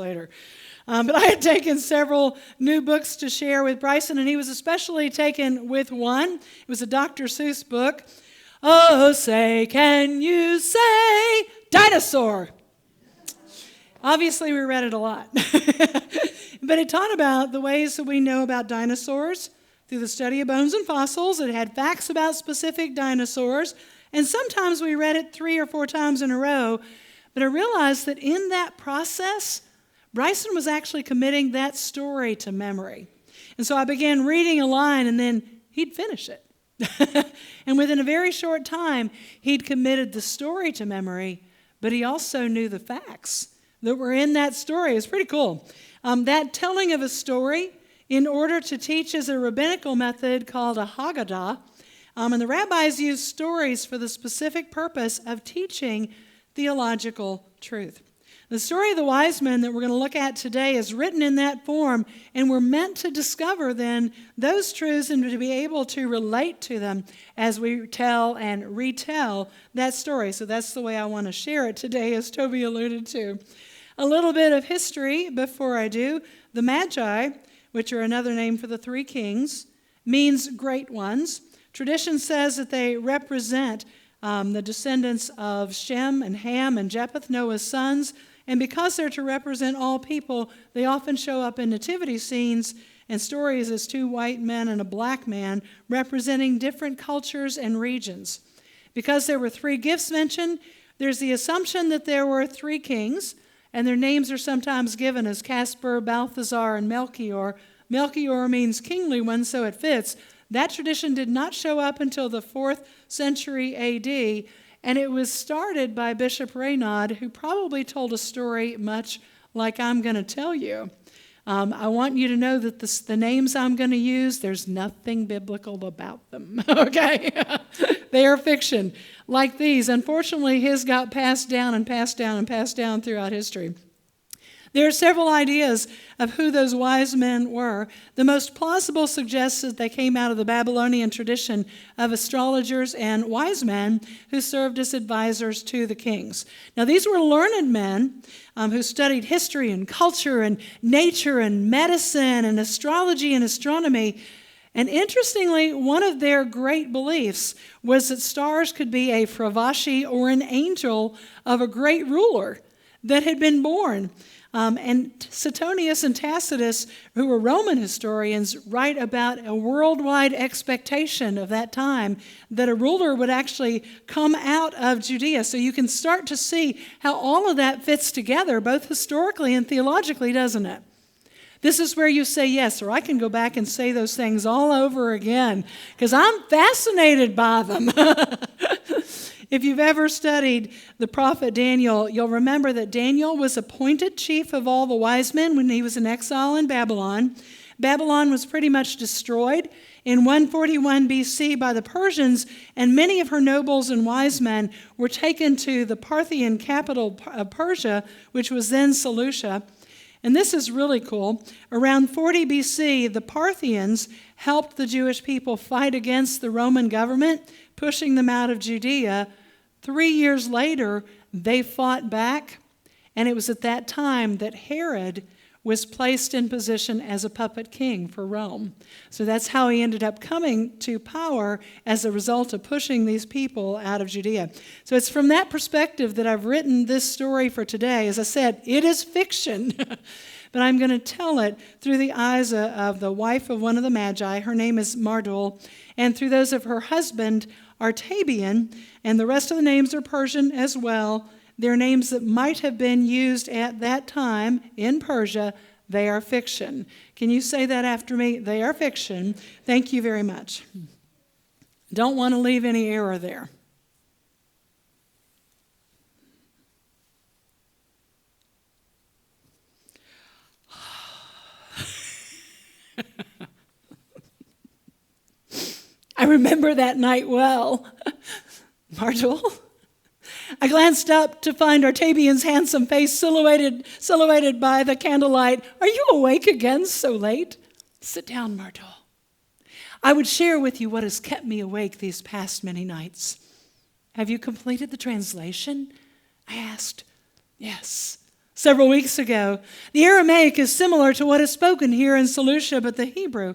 later. But I had taken several new books to share with Bryson, and he was especially taken with one. It was a Dr. Seuss book. Oh, say, can you say dinosaur? Obviously, we read it a lot. But it taught about the ways that we know about dinosaurs through the study of bones and fossils. It had facts about specific dinosaurs, and sometimes we read it 3 or 4 times in a row. But I realized that in that process, Bryson was actually committing that story to memory. And so I began reading a line, and then he'd finish it. And within a very short time, he'd committed the story to memory, but he also knew the facts that were in that story. It was pretty cool. That telling of a story in order to teach is a rabbinical method called a Haggadah. And the rabbis use stories for the specific purpose of teaching theological truth. The story of the wise men that we're going to look at today is written in that form, and we're meant to discover then those truths and to be able to relate to them as we tell and retell that story. So that's the way I want to share it today, as Toby alluded to. A little bit of history before I do. The Magi, which are another name for the 3 kings, means great ones. Tradition says that they represent the descendants of Shem and Ham and Japheth, Noah's sons. And because they're to represent all people, they often show up in nativity scenes and stories as 2 white men and a black man representing different cultures and regions. Because there were 3 gifts mentioned, there's the assumption that there were 3 kings, and their names are sometimes given as Casper, Balthazar, and Melchior. Melchior means kingly one, so it fits. That tradition did not show up until the 4th century A.D., and it was started by Bishop Raynaud, who probably told a story much like I'm going to tell you. I want you to know that the names I'm going to use, there's nothing biblical about them, okay? They are fiction. Like these, unfortunately, his got passed down and passed down and passed down throughout history. There are several ideas of who those wise men were. The most plausible suggests that they came out of the Babylonian tradition of astrologers and wise men who served as advisors to the kings. Now, these were learned men who studied history and culture and nature and medicine and astrology and astronomy. And interestingly, one of their great beliefs was that stars could be a fravashi or an angel of a great ruler that had been born. And Suetonius and Tacitus, who were Roman historians, write about a worldwide expectation of that time that a ruler would actually come out of Judea. So you can start to see how all of that fits together, both historically and theologically, doesn't it? This is where you say yes, or I can go back and say those things all over again, because I'm fascinated by them. If you've ever studied the prophet Daniel, you'll remember that Daniel was appointed chief of all the wise men when he was in exile in Babylon. Babylon was pretty much destroyed in 141 BC by the Persians, and many of her nobles and wise men were taken to the Parthian capital of Persia, which was then Seleucia. And this is really cool. Around 40 BC, the Parthians helped the Jewish people fight against the Roman government, pushing them out of Judea. 3 years later, they fought back, and it was at that time that Herod was placed in position as a puppet king for Rome. So that's how he ended up coming to power as a result of pushing these people out of Judea. So it's from that perspective that I've written this story for today. As I said, it is fiction, but I'm going to tell it through the eyes of the wife of one of the Magi. Her name is Mardul, and through those of her husband, Artabian, and the rest of the names are Persian as well. They're names that might have been used at that time in Persia. They are fiction. Can you say that after me? They are fiction. Thank you very much. Don't want to leave any error there. I remember that night well. Mardul, I glanced up to find Artabian's handsome face silhouetted by the candlelight. Are you awake again so late? Sit down, Mardul. I would share with you what has kept me awake these past many nights. Have you completed the translation? I asked. Yes. several weeks ago. The Aramaic is similar to what is spoken here in Seleucia, but the Hebrew,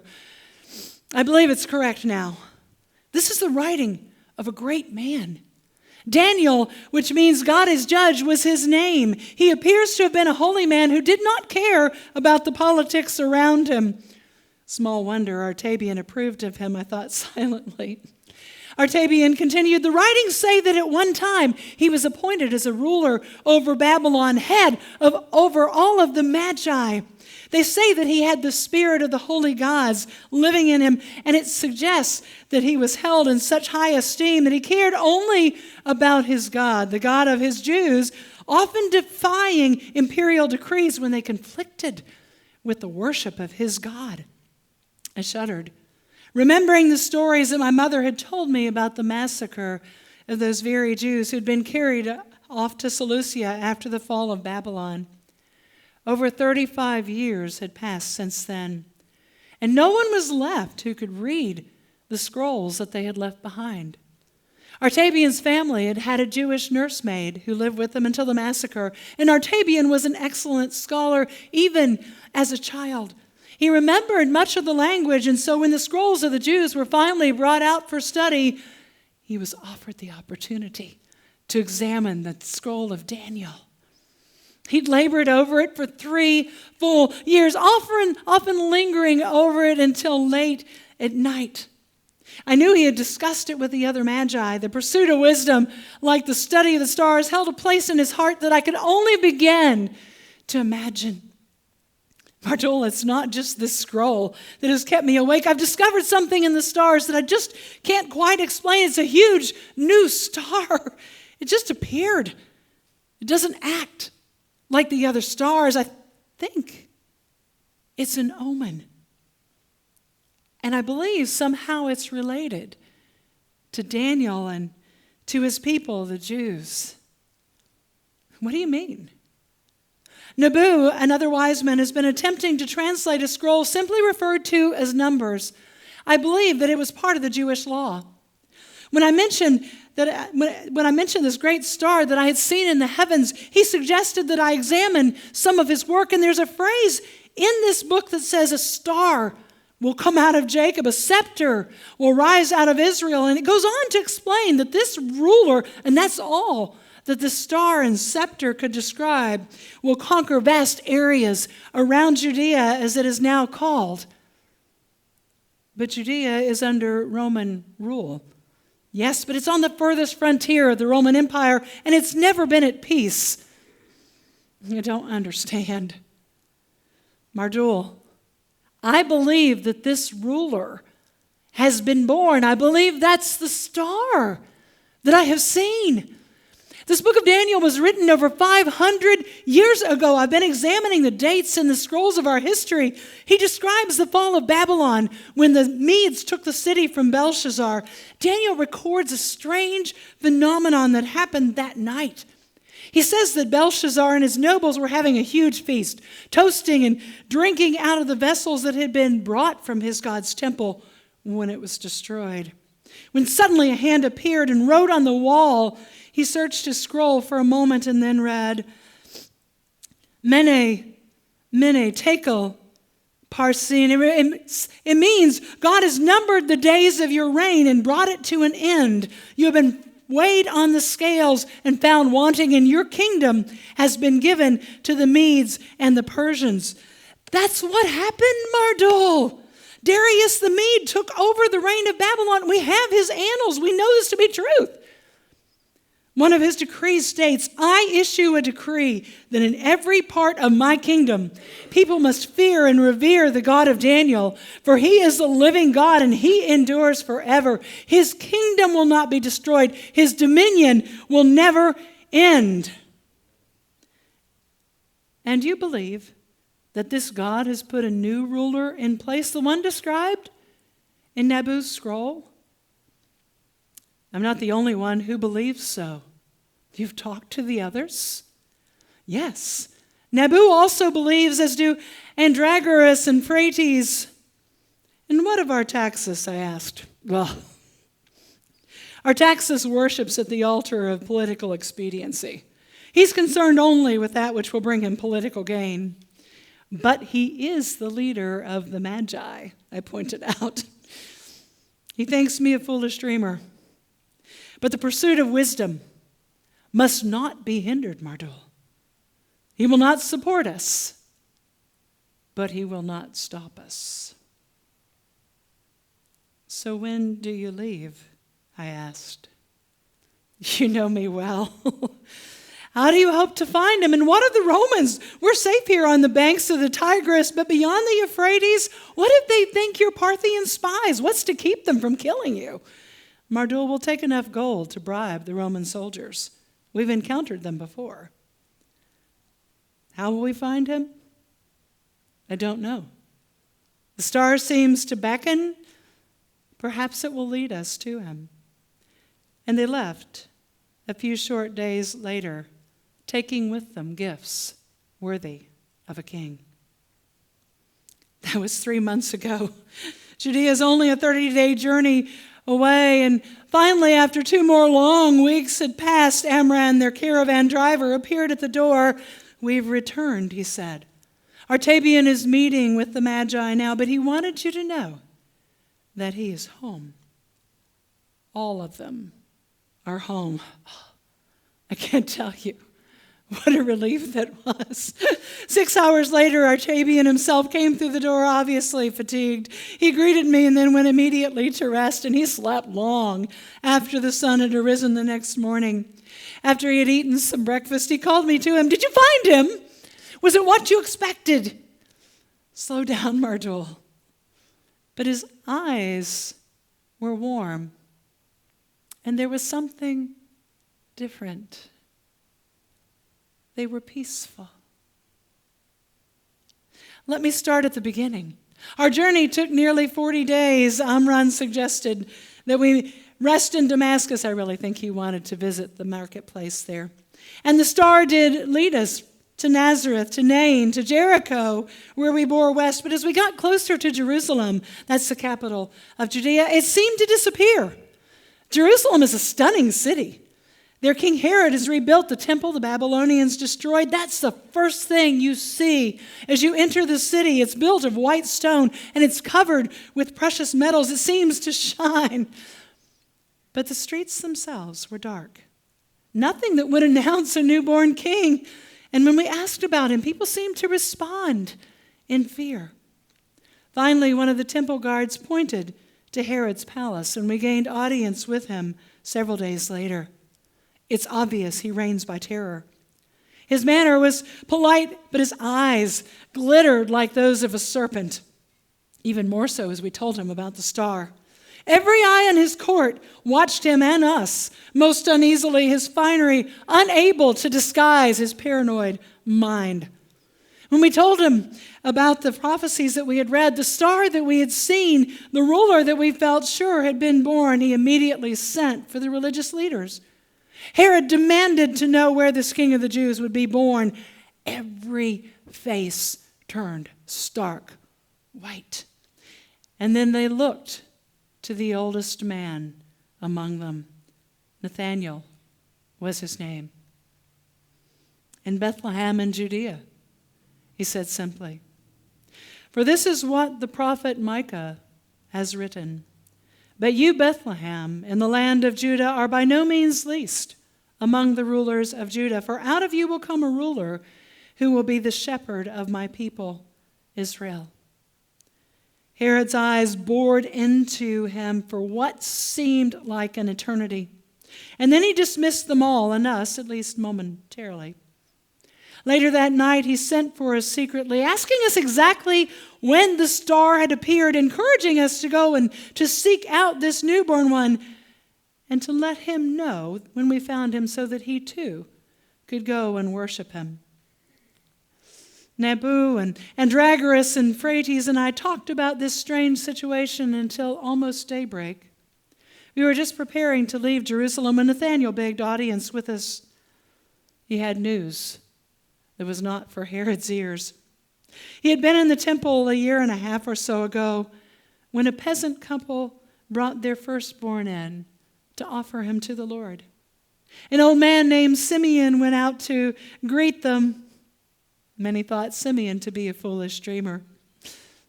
I believe it's correct now. This is the writing of a great man. Daniel, which means God is judge, was his name. He appears to have been a holy man who did not care about the politics around him. Small wonder Artabian approved of him, I thought silently. Artabian continued, the writings say that at one time he was appointed as a ruler over Babylon, head over all of the Magi. They say that he had the spirit of the holy gods living in him, and it suggests that he was held in such high esteem that he cared only about his God, the God of his Jews, often defying imperial decrees when they conflicted with the worship of his God. I shuddered, remembering the stories that my mother had told me about the massacre of those very Jews who had been carried off to Seleucia after the fall of Babylon. Over 35 years had passed since then, and no one was left who could read the scrolls that they had left behind. Artabian's family had had a Jewish nursemaid who lived with them until the massacre, and Artabian was an excellent scholar even as a child. He remembered much of the language, and so when the scrolls of the Jews were finally brought out for study, he was offered the opportunity to examine the scroll of Daniel. He'd labored over it for 3 full years, often lingering over it until late at night. I knew he had discussed it with the other Magi. The pursuit of wisdom, like the study of the stars, held a place in his heart that I could only begin to imagine. Marjola, it's not just this scroll that has kept me awake. I've discovered something in the stars that I just can't quite explain. It's a huge new star. It just appeared. It doesn't act like the other stars. I think it's an omen. And I believe somehow it's related to Daniel and to his people, the Jews. What do you mean? Nabu, another wise man, has been attempting to translate a scroll simply referred to as numbers. I believe that it was part of the Jewish law. When I mentioned this great star that I had seen in the heavens, he suggested that I examine some of his work, and there's a phrase in this book that says a star will come out of Jacob, a scepter will rise out of Israel, and it goes on to explain that this ruler, and that's all that the star and scepter could describe, will conquer vast areas around Judea, as it is now called. But Judea is under Roman rule. Yes, but it's on the furthest frontier of the Roman Empire, and it's never been at peace. You don't understand. Mardul, I believe that this ruler has been born. I believe that's the star that I have seen. This book of Daniel was written over 500 years ago. I've been examining the dates in the scrolls of our history. He describes the fall of Babylon when the Medes took the city from Belshazzar. Daniel records a strange phenomenon that happened that night. He says that Belshazzar and his nobles were having a huge feast, toasting and drinking out of the vessels that had been brought from his God's temple when it was destroyed. When suddenly a hand appeared and wrote on the wall, he searched his scroll for a moment and then read, Mene, Tekel, Parsin. It means God has numbered the days of your reign and brought it to an end. You have been weighed on the scales and found wanting, and your kingdom has been given to the Medes and the Persians. That's what happened, Mardul. Darius the Mede took over the reign of Babylon. We have his annals. We know this to be truth. One of his decrees states, I issue a decree that in every part of my kingdom, people must fear and revere the God of Daniel, for he is the living God and he endures forever. His kingdom will not be destroyed. His dominion will never end. And you believe that this God has put a new ruler in place, the one described in Nabu's scroll? I'm not the only one who believes so. You've talked to the others? Yes. Nabu also believes, as do Andragoras and Phrates. And what of Artaxerxes, I asked. Well, Artaxerxes worships at the altar of political expediency. He's concerned only with that which will bring him political gain. But he is the leader of the Magi, I pointed out. He thinks me a foolish dreamer. But the pursuit of wisdom must not be hindered, Mardul. He will not support us, but he will not stop us. So when do you leave? I asked. You know me well. How do you hope to find him? And what of the Romans? We're safe here on the banks of the Tigris, but beyond the Euphrates, what if they think you're Parthian spies? What's to keep them from killing you? Mardul will take enough gold to bribe the Roman soldiers. We've encountered them before. How will we find him? I don't know. The star seems to beckon. Perhaps it will lead us to him. And they left a few short days later, taking with them gifts worthy of a king. That was 3 months ago. Judea is only a 30-day journey away, and finally, after 2 more long weeks had passed, Amram, their caravan driver, appeared at the door. We've returned, he said. Artabian is meeting with the Magi now, but he wanted you to know that he is home. All of them are home. I can't tell you what a relief that was. 6 hours later, Artabian himself came through the door, obviously fatigued. He greeted me and then went immediately to rest, and he slept long after the sun had arisen the next morning. After he had eaten some breakfast, he called me to him. Did you find him? Was it what you expected? Slow down, Mardul. But his eyes were warm, and there was something different. They were peaceful. Let me start at the beginning. Our journey took nearly 40 days. Amram suggested that we rest in Damascus. I really think he wanted to visit the marketplace there. And the star did lead us to Nazareth, to Nain, to Jericho, where we bore west. But as we got closer to Jerusalem, that's the capital of Judea, it seemed to disappear. Jerusalem is a stunning city. Their King Herod has rebuilt the temple the Babylonians destroyed. That's the first thing you see as you enter the city. It's built of white stone, and it's covered with precious metals. It seems to shine. But the streets themselves were dark. Nothing that would announce a newborn king. And when we asked about him, people seemed to respond in fear. Finally, one of the temple guards pointed to Herod's palace, and we gained audience with him several days later. It's obvious he reigns by terror. His manner was polite, but his eyes glittered like those of a serpent. Even more so as we told him about the star. Every eye in his court watched him and us most uneasily, his finery unable to disguise his paranoid mind. When we told him about the prophecies that we had read, the star that we had seen, the ruler that we felt sure had been born, he immediately sent for the religious leaders. Herod demanded to know where this king of the Jews would be born. Every face turned stark white. And then they looked to the oldest man among them. Nathanael was his name. In Bethlehem in Judea, he said simply, for this is what the prophet Micah has written. But you, Bethlehem, in the land of Judah, are by no means least among the rulers of Judah, for out of you will come a ruler who will be the shepherd of my people, Israel. Herod's eyes bored into him for what seemed like an eternity. And then he dismissed them all, and us, at least momentarily. Later that night, he sent for us secretly, asking us exactly when the star had appeared, encouraging us to go and to seek out this newborn one, and to let him know when we found him so that he too could go and worship him. Nabu and Andragoras and Phrates and I talked about this strange situation until almost daybreak. We were just preparing to leave Jerusalem when Nathanael begged audience with us. He had news that was not for Herod's ears. He had been in the temple a year and a half or so ago when a peasant couple brought their firstborn in to offer him to the Lord. An old man named Simeon went out to greet them. Many thought Simeon to be a foolish dreamer.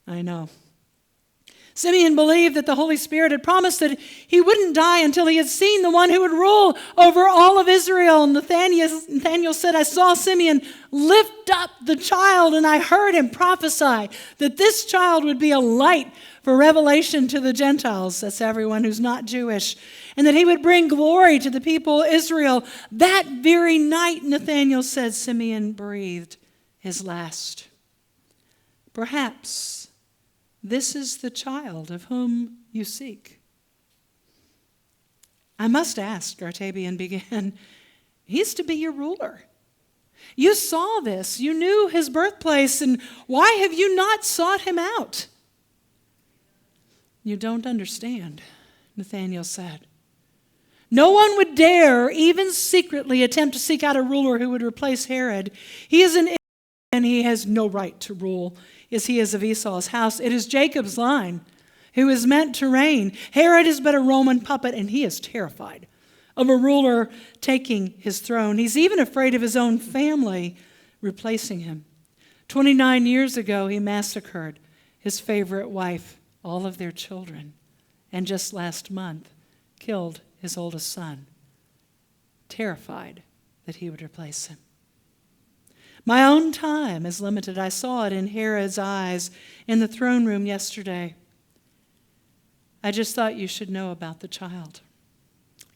I know. Simeon believed that the Holy Spirit had promised that he wouldn't die until he had seen the one who would rule over all of Israel. Nathanael said, I saw Simeon lift up the child, and I heard him prophesy that this child would be a light for revelation to the Gentiles, that's everyone who's not Jewish, and that he would bring glory to the people of Israel. That very night, Nathanael said, Simeon breathed his last. Perhaps this is the child of whom you seek. I must ask, Artabian began, he's to be your ruler. You saw this, you knew his birthplace, and why have you not sought him out? You don't understand, Nathanael said. No one would dare, even secretly, attempt to seek out a ruler who would replace Herod. He is an and he has no right to rule, as he is of Esau's house. It is Jacob's line who is meant to reign. Herod is but a Roman puppet, and he is terrified of a ruler taking his throne. He's even afraid of his own family replacing him. 29 years ago, he massacred his favorite wife, all of their children, and just last month killed his oldest son, terrified that he would replace him. My own time is limited. I saw it in Herod's eyes in the throne room yesterday. I just thought you should know about the child.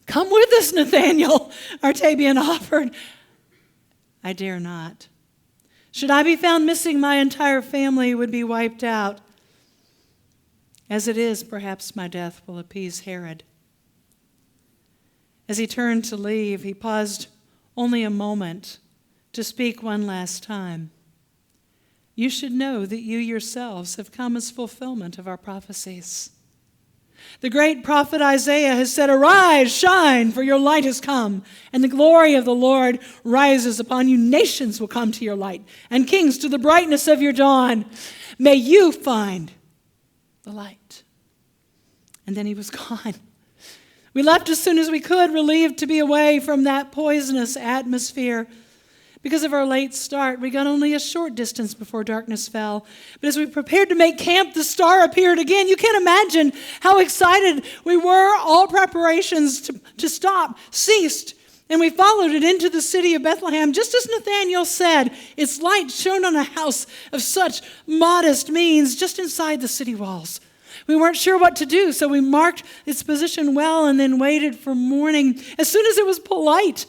Come with us, Nathanael, Artabian offered. I dare not. Should I be found missing, my entire family would be wiped out. As it is, perhaps my death will appease Herod. As he turned to leave, he paused only a moment to speak one last time. You should know that you yourselves have come as fulfillment of our prophecies. The great prophet Isaiah has said, Arise, shine, for your light has come, and the glory of the Lord rises upon you. Nations will come to your light, and kings to the brightness of your dawn. May you find the light. And then he was gone. We left as soon as we could, relieved to be away from that poisonous atmosphere. Because of our late start, we got only a short distance before darkness fell. But as we prepared to make camp, the star appeared again. You can't imagine how excited we were. All preparations to stop ceased. And we followed it into the city of Bethlehem. Just as Nathanael said, its light shone on a house of such modest means just inside the city walls. We weren't sure what to do, so we marked its position well and then waited for morning. As soon as it was polite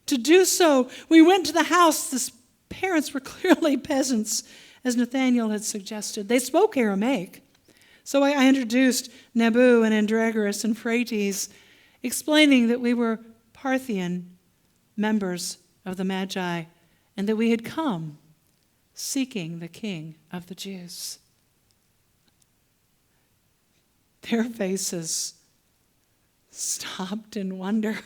to do so, we went to the house. The parents were clearly peasants, as Nathanael had suggested. They spoke Aramaic. So I introduced Nebu and Androgeus and Phrates, explaining that we were Parthian members of the Magi and that we had come seeking the King of the Jews. Their faces stopped in wonder.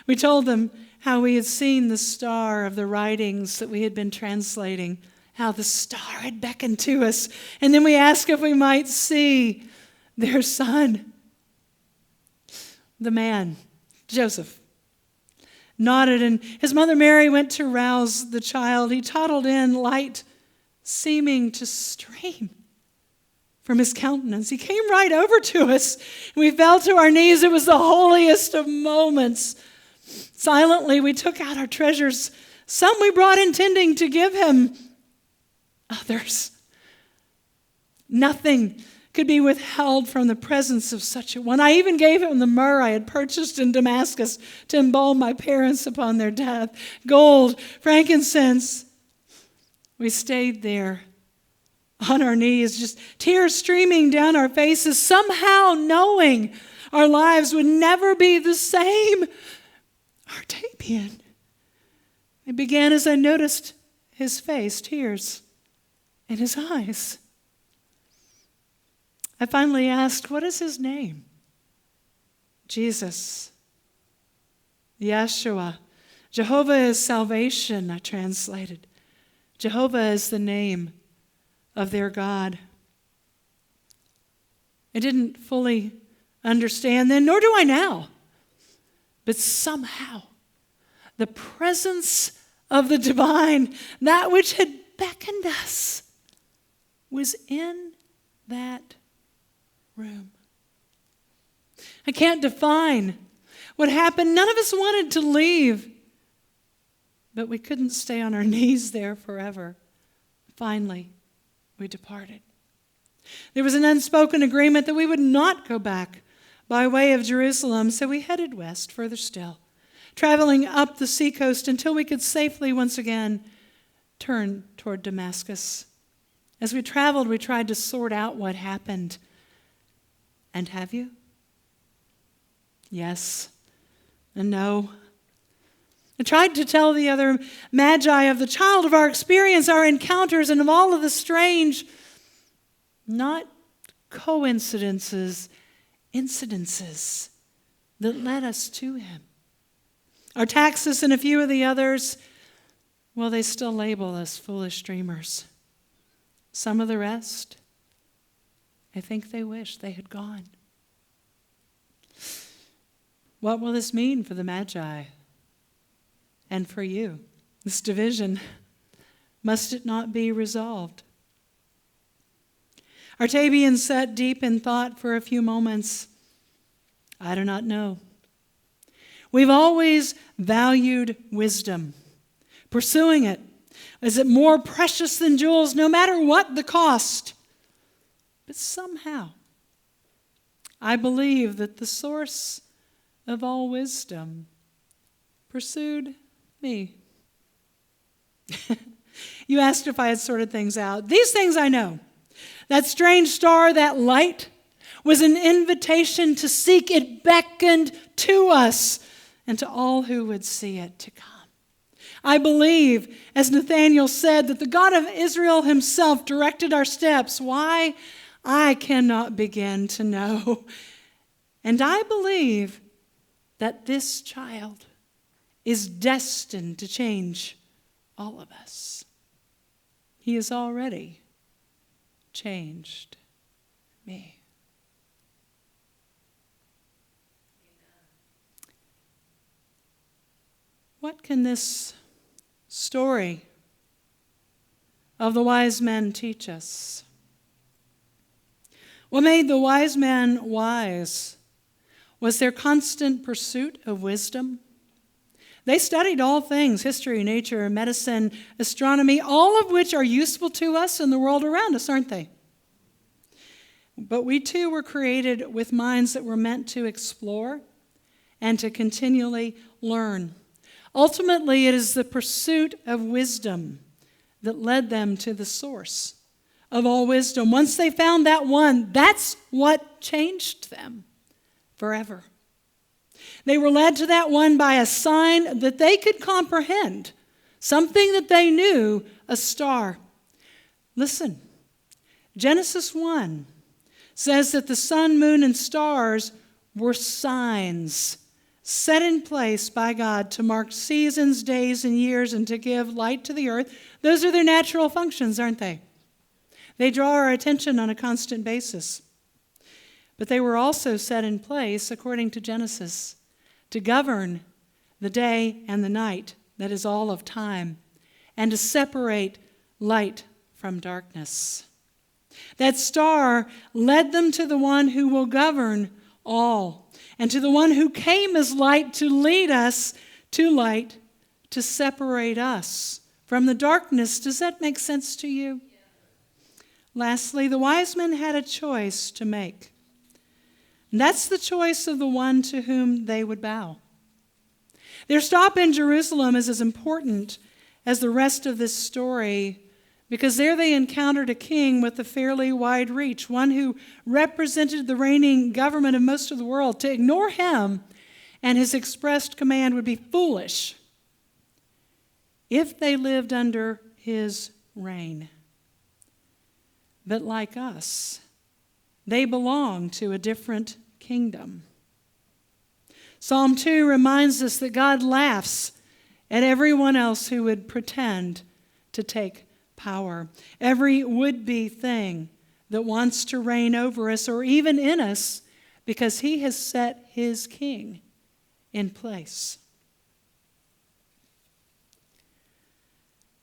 We told them how we had seen the star of the writings that we had been translating, how the star had beckoned to us. And then we asked if we might see their son. The man, Joseph, nodded, and his mother Mary went to rouse the child. He toddled in, light seeming to stream from his countenance. He came right over to us, and we fell to our knees. It was the holiest of moments. Silently, we took out our treasures. Some we brought intending to give him. Others, nothing could be withheld from the presence of such a one. I even gave him the myrrh I had purchased in Damascus to embalm my parents upon their death. Gold, frankincense. We stayed there on our knees, just tears streaming down our faces, somehow knowing our lives would never be the same. Artabian. It began as I noticed his face, tears in his eyes. I finally asked, what is his name? Jesus. Yeshua. Jehovah is salvation, I translated. Jehovah is the name of their God. I didn't fully understand then, nor do I now. But somehow, the presence of the divine, that which had beckoned us, was in that room. I can't define what happened. None of us wanted to leave, but we couldn't stay on our knees there forever. Finally, we departed. There was an unspoken agreement that we would not go back by way of Jerusalem, so we headed west, further still, traveling up the seacoast until we could safely once again turn toward Damascus. As we traveled, we tried to sort out what happened. And have you? Yes and no. I tried to tell the other Magi of the child of our experience, our encounters, and of all of the strange, not coincidences, incidences that led us to him. Artaxis and a few of the others, well, they still label us foolish dreamers. Some of the rest, I think they wish they had gone. What will this mean for the Magi and for you? This division, must it not be resolved? Artabian sat deep in thought for a few moments. I do not know. We've always valued wisdom, pursuing it. Is it more precious than jewels, no matter what the cost? But somehow, I believe that the source of all wisdom pursued me. You asked if I had sorted things out. These things I know. That strange star, that light, was an invitation to seek. It beckoned to us and to all who would see it to come. I believe, as Nathanael said, that the God of Israel himself directed our steps. Why? I cannot begin to know. And I believe that this child is destined to change all of us. He has already changed me. What can this story of the wise men teach us? What made the wise men wise was their constant pursuit of wisdom. They studied all things, history, nature, medicine, astronomy, all of which are useful to us in the world around us, aren't they? But we too were created with minds that were meant to explore and to continually learn. Ultimately, it is the pursuit of wisdom that led them to the source of all wisdom. Once they found that one, that's what changed them forever. They were led to that one by a sign that they could comprehend, something that they knew, a star. Listen, Genesis 1 says that the sun, moon, and stars were signs set in place by God to mark seasons, days, and years, and to give light to the earth. Those are their natural functions, aren't they? They draw our attention on a constant basis. But they were also set in place, according to Genesis, to govern the day and the night, that is all of time, and to separate light from darkness. That star led them to the one who will govern all, and to the one who came as light to lead us to light, to separate us from the darkness. Does that make sense to you? Yeah. Lastly, the wise men had a choice to make. And that's the choice of the one to whom they would bow. Their stop in Jerusalem is as important as the rest of this story, because there they encountered a king with a fairly wide reach, one who represented the reigning government of most of the world. To ignore him and his expressed command would be foolish if they lived under his reign. But like us, they belong to a different kingdom. Psalm 2 reminds us that God laughs at everyone else who would pretend to take power. Every would-be thing that wants to reign over us or even in us, because he has set his king in place.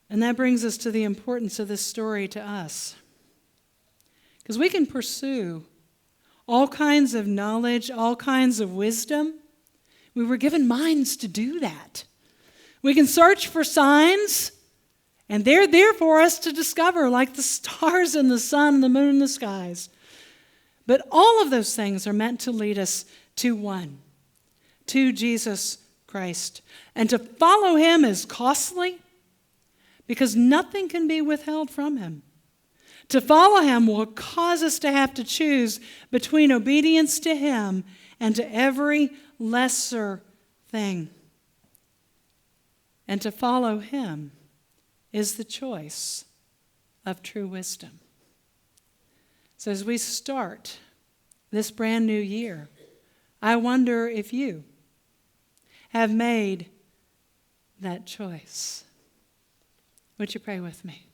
And that brings us to the importance of this story to us. Because we can pursue all kinds of knowledge, all kinds of wisdom. We were given minds to do that. We can search for signs, and they're there for us to discover, like the stars and the sun and the moon and the skies. But all of those things are meant to lead us to one, to Jesus Christ. And to follow him is costly, because nothing can be withheld from him. To follow him will cause us to have to choose between obedience to him and to every lesser thing. And to follow him is the choice of true wisdom. So as we start this brand new year, I wonder if you have made that choice. Would you pray with me?